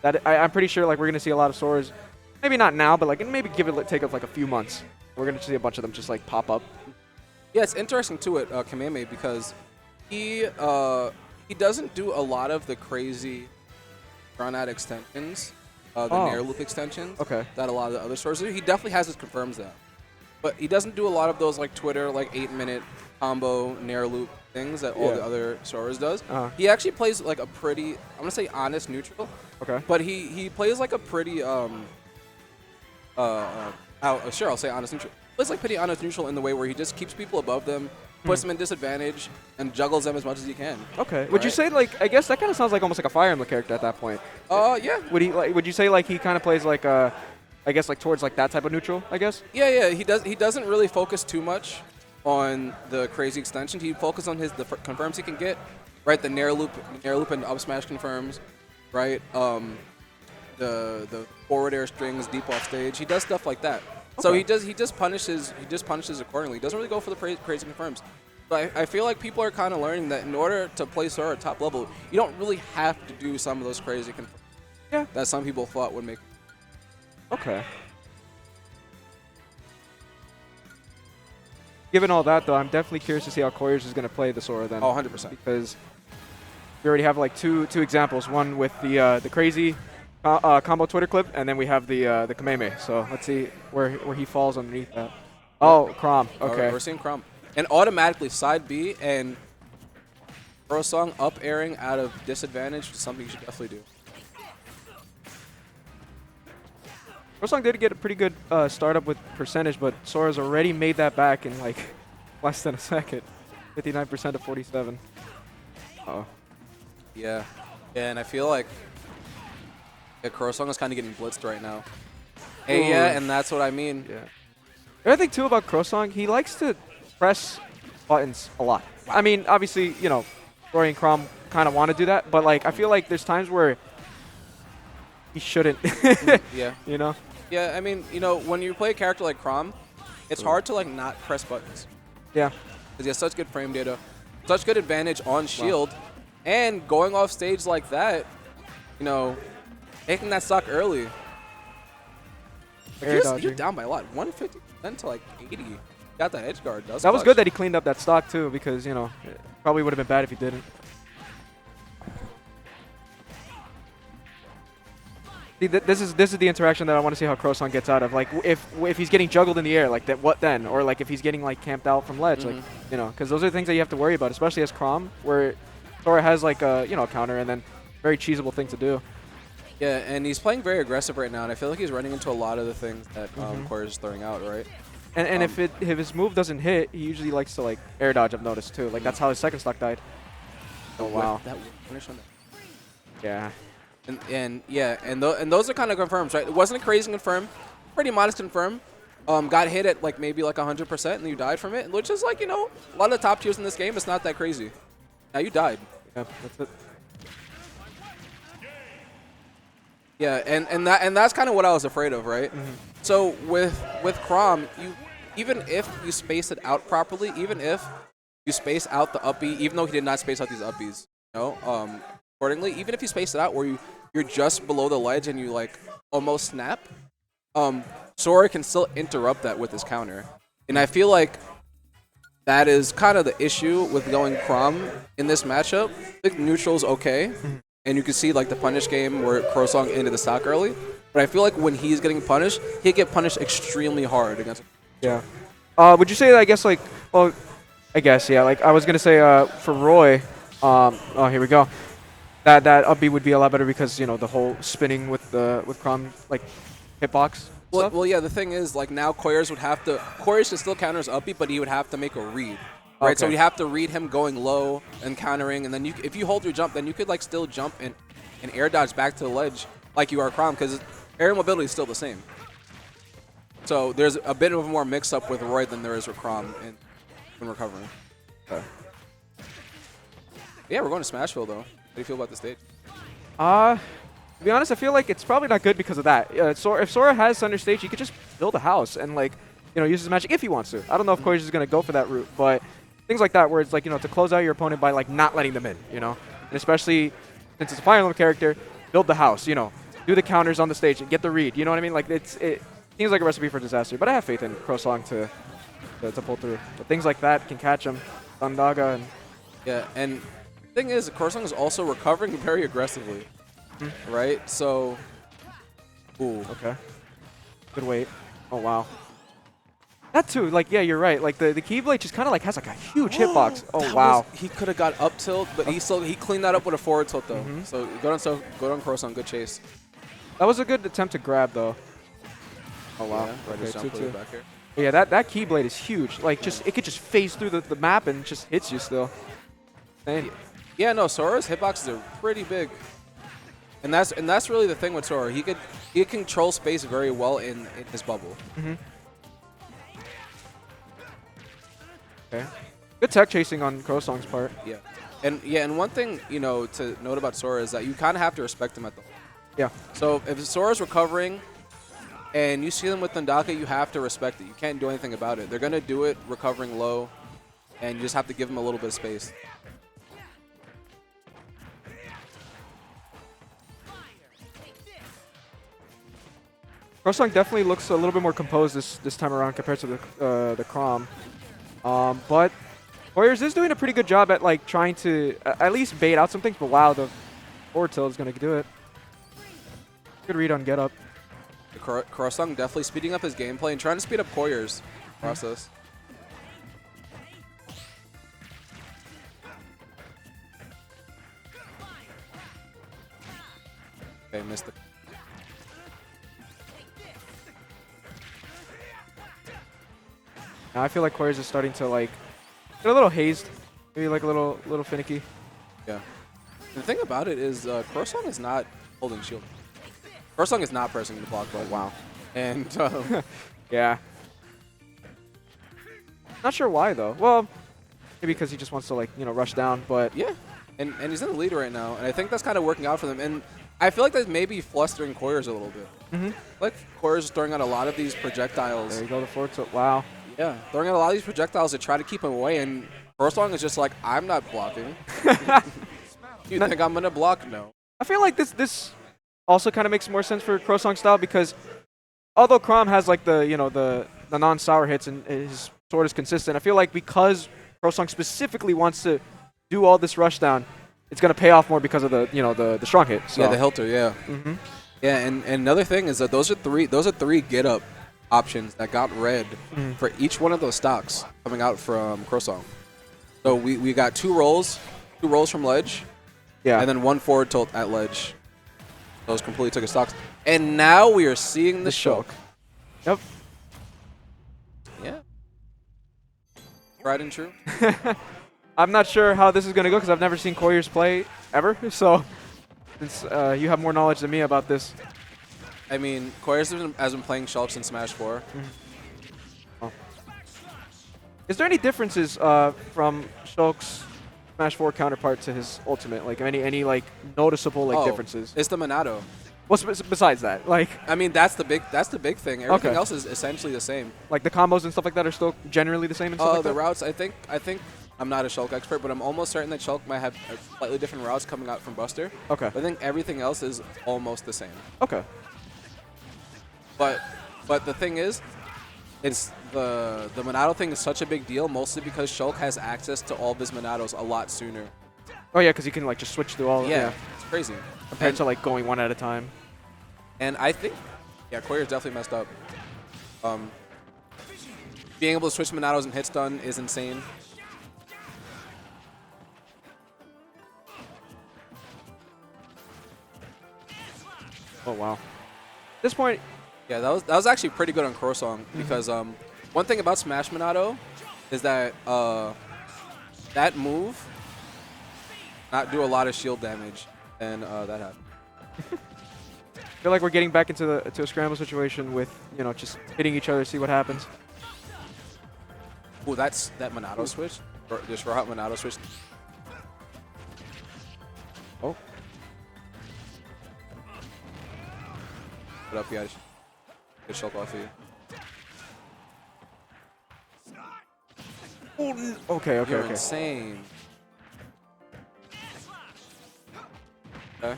That I'm pretty sure like we're gonna see a lot of Soras. Maybe not now, but like maybe take up like a few months. We're gonna see a bunch of them just like pop up. Yeah, it's interesting too at Kameme because he doesn't do a lot of the crazy run out extensions, the Nair loop extensions. Okay. That a lot of the other stores do. He definitely has his confirms that, but he doesn't do a lot of those like Twitter like 8-minute combo Nair loop things that all the other stores does. He actually plays like a pretty, I'm gonna say honest neutral. Okay. But he plays like a pretty sure, I'll say honest neutral. Plays like pretty honest neutral in the way where he just keeps people above them, puts them in disadvantage, and juggles them as much as he can. Okay. Would you say like I guess that kind of sounds like almost like a Fire Emblem character at that point? Yeah. Would you say like he kind of plays like I guess like towards like that type of neutral? I guess. Yeah. He doesn't really focus too much on the crazy extension. He focuses on the confirms he can get, right? The Nair loop and up smash confirms, right? The forward air strings deep off stage. He does stuff like that. So he just punishes accordingly. He doesn't really go for the crazy confirms. But I feel like people are kind of learning that in order to play Sora at top level, you don't really have to do some of those crazy confirms. Yeah. That some people thought would make. Okay. Given all that, though, I'm definitely curious to see how Coyors is going to play the Sora then. Oh, 100%. Because we already have like two examples. One with the crazy combo Twitter clip, and then we have the Kameme. So let's see where he falls underneath that. Oh, Chrom. Okay. We're seeing Chrom. And automatically side B and Crowsong up airing out of disadvantage is something you should definitely do. Crowsong did get a pretty good startup with percentage, but Sora's already made that back in like less than a second. 59% to 47. Uh-oh. Yeah. And I feel like Crowsong is kind of getting blitzed right now. Hey, yeah, and that's what I mean. Yeah. The other thing, too, about Crowsong, he likes to press buttons a lot. I mean, obviously, you know, Rory and Chrom kind of want to do that, but, like, I feel like there's times where he shouldn't. Yeah. You know? Yeah, I mean, you know, when you play a character like Chrom, it's hard to, like, not press buttons. Yeah. Because he has such good frame data, such good advantage on shield, and going off stage like that, you know, taking that stock early. Like you're down by a lot. 150% to like 80. Got that edge guard. That was good that he cleaned up that stock too, because, you know, it probably would have been bad if he didn't. See, this is the interaction that I want to see how Crowsong gets out of. Like, if he's getting juggled in the air, like that, what then? Or like if he's getting like camped out from ledge, like, you know, because those are things that you have to worry about, especially as Chrom, where Sora has like a a counter and then very cheesable thing to do. Yeah, and he's playing very aggressive right now, and I feel like he's running into a lot of the things that Coyors is throwing out, right? And if his move doesn't hit, he usually likes to like air dodge. I've noticed too. Like that's how his second stock died. Oh wow. That punish on that. Yeah. And those are kind of confirms, right? It wasn't a crazy confirm, pretty modest confirm. Got hit at like maybe like 100%, and you died from it, which is like, you know, a lot of the top tiers in this game. It's not that crazy. Now you died. Yeah, that's it. Yeah, and that's kind of what I was afraid of, right? So with Chrom, even if you space it out properly, even if you space out the up B, even though he did not space out these up Bs, you know, accordingly, even if you space it out where you're just below the ledge and you like almost snap, Sora can still interrupt that with his counter, and I feel like that is kind of the issue with going Chrom in this matchup. I think neutral's okay. And you can see like the punish game where Crowsong ended the stock early. But I feel like when he's getting punished, he'd get punished extremely hard against. Yeah. Would you say that, I guess, like, well, I guess, yeah. Like, I was going to say for Roy, oh, here we go. That up B would be a lot better because, you know, the whole spinning with Chrom, like, hitbox. Well, yeah, the thing is, like, now Coyors can still counter his up B, but he would have to make a read. Right, so you have to read him going low and countering, and then if you hold your jump, then you could like still jump and air dodge back to the ledge like you are Chrom, because air mobility is still the same. So there's a bit of a more mix-up with Roy than there is with Chrom in recovering. Okay. Yeah, we're going to Smashville though. How do you feel about the stage? To be honest, I feel like it's probably not good because of that. If Sora has center stage, he could just build a house and like, you know, use his magic if he wants to. I don't know if Coyors is going to go for that route, but things like that where it's like, you know, to close out your opponent by like not letting them in, you know, and especially since it's a Fire Emblem character, build the house, you know, do the counters on the stage and get the read. You know what I mean? Like it seems like a recipe for disaster. But I have faith in Crowsong to pull through. But things like that can catch him. Thundaga and yeah, and the thing is, Crowsong is also recovering very aggressively, right? So, ooh, okay, good weight. Oh wow. That too, like, yeah, you're right. Like, the Keyblade just kind of, like, has, like, a huge hitbox. Oh, wow. He could have got up tilt, but he cleaned that up with a forward tilt, though. So, good on Crowsong, good chase. That was a good attempt to grab, though. Oh, wow. Yeah, Okay, just jump really back here. Yeah, that Keyblade is huge. Like, just it could just phase through the map and just hits you still. Insane. Yeah, no, Sora's hitboxes are pretty big. And that's really the thing with Sora. He could control space very well in his bubble. Okay. Good tech chasing on Crowsong's part. Yeah. And one thing, you know, to note about Sora is that you kind of have to respect him at the Yeah. So if Sora's recovering and you see them with Thundaka, you have to respect it. You can't do anything about it. They're going to do it recovering low, and you just have to give them a little bit of space. Crowsong definitely looks a little bit more composed this time around compared to the Chrom. But Coyors is doing a pretty good job at like trying to at least bait out some things. But wow, the forward tilt is going to do it. Good read on get up. Crowsong definitely speeding up his gameplay and trying to speed up Coyors' process. Okay, missed it. Now I feel like Coyors is starting to like get a little hazed, maybe like a little finicky. Yeah. The thing about it is Crowsong is not holding shield. Crowsong is not pressing the block button. Wow. And yeah. Not sure why though. Well, maybe because he just wants to like rush down. But yeah, and he's in the lead right now, and I think that's kind of working out for them. And I feel like that may be flustering Coyors a little bit. Like Coyors is throwing out a lot of these projectiles. There you go, the forward tilt. Wow. Yeah, throwing out a lot of these projectiles to try to keep him away, and Crowsong is just like, I'm not blocking. You think I'm gonna block? No. I feel like this also kind of makes more sense for Crowsong style because although Chrom has like the non-sour hits and his sword is consistent, I feel like because Crowsong specifically wants to do all this rush down, it's gonna pay off more because of the strong hit. So. Yeah, the Hilter. Yeah. Yeah, and another thing is that those are three get up options that got red for each one of those stocks coming out from Crowsong. So we got two rolls from ledge, and then one forward tilt at ledge. Those completely took his stocks, and now we are seeing the Shulk. Yep. Yeah. Tried and true. I'm not sure how this is gonna go because I've never seen Coyors play ever. So since you have more knowledge than me about this. I mean, Coyors has been playing Shulk in Smash 4. Oh. Is there any differences from Shulk's Smash 4 counterpart to his Ultimate? Like any like noticeable differences? It's the Monado. What's besides that? Like, I mean, that's the big thing. Everything else is essentially the same. Like the combos and stuff like that are still generally the same and stuff like that? The routes, I think I'm not a Shulk expert, but I'm almost certain that Shulk might have slightly different routes coming out from Buster. Okay. But I think everything else is almost the same. Okay. But the thing is, it's the Monado thing is such a big deal, mostly because Shulk has access to all of his Monados a lot sooner. Oh yeah, because he can like just switch through all. Yeah, it's crazy. Compared to like going one at a time. And I think, yeah, Coyors definitely messed up. Being able to switch Monados and hit stun is insane. Oh wow. At this point. Yeah, that was actually pretty good on Crowsong because one thing about Smash Monado is that that move not do a lot of shield damage, and that happened. I feel like we're getting back into a scramble situation with just hitting each other, see what happens. Ooh, that Monado switch, just raw Monado switch. Oh. Put up, yeah. Good Shulk off of you. Okay. You're insane. Okay.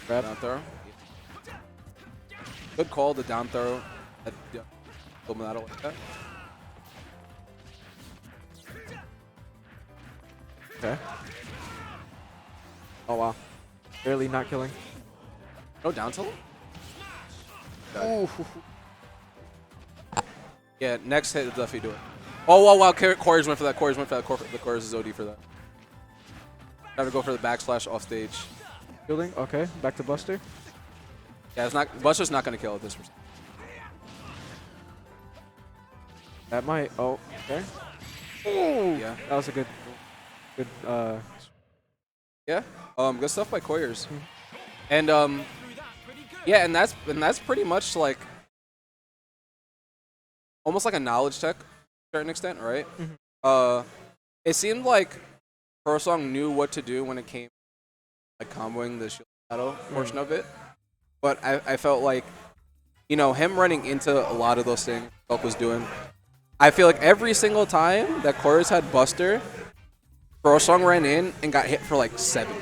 Grab. Down throw. Good call, the down throw. That like that. Okay. Oh, wow. Barely not killing. No down tilt? Ooh. Yeah, next hit, definitely do it. Oh, wow, Coyors went for that. Coyors went for that. The Coyors is OD for that. Gotta go for the backslash off stage. Shielding. Okay. Back to Buster. Yeah, it's not. Buster's not gonna kill at this percent. That might. Oh, okay. Oh, Yeah. That was a good. Yeah. Good stuff by Coyors. And yeah, and that's pretty much like almost like a knowledge check to a certain extent, right? It seemed like Crowsong knew what to do when it came like comboing the shield battle portion of it, but I felt like, you know, him running into a lot of those things Shulk was doing. I feel like every single time that Coyors had Buster, Crowsong ran in and got hit for like 7.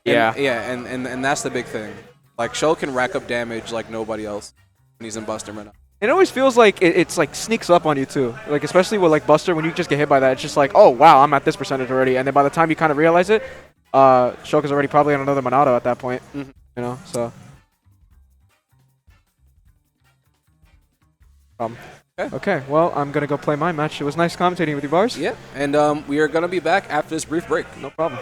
Yeah. And that's the big thing. Like, Shulk can rack up damage like nobody else when he's in Buster right now. It always feels like it's like sneaks up on you too. Like especially with like Buster, when you just get hit by that, it's just like, oh wow, I'm at this percentage already. And then by the time you kind of realize it, Shulk is already probably on another Monado at that point. You know, so. Okay, well, I'm gonna go play my match. It was nice commentating with you, Bars. Yeah, and we are gonna be back after this brief break. No problem.